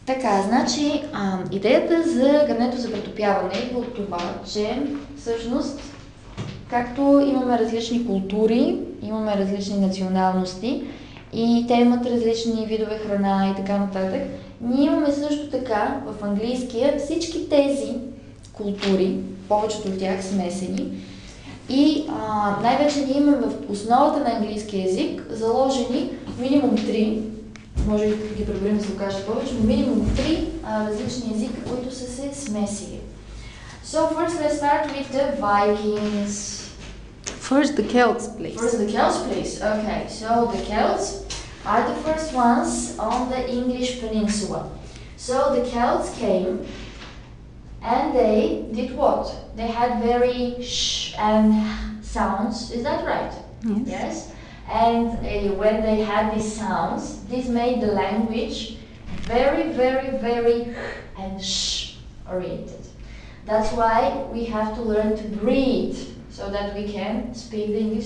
Така, значи, идеята за гърнето за претопяване е от това, че всъщност, както имаме различни култури, имаме различни националности и те имат различни видове храна и така нататък, ние имаме също така в английския всички тези култури, повечето от тях смесени, и най-вече ние имаме в основата на английския език заложени минимум 3, може да ги преборим да се окажат повече, но минимум 3 различни езика, които са се смесили. So first let's start with the Vikings. First the Celts, please. First the Celts, please. Okay, so the Celts are the first ones on the English peninsula. So the Celts came and they did what? They had very sh and sounds, is that right? Yes. Yes. And when they had these sounds, this made the language very, very, very and sh oriented. That's why we have to learn to breathe so that we can speak the English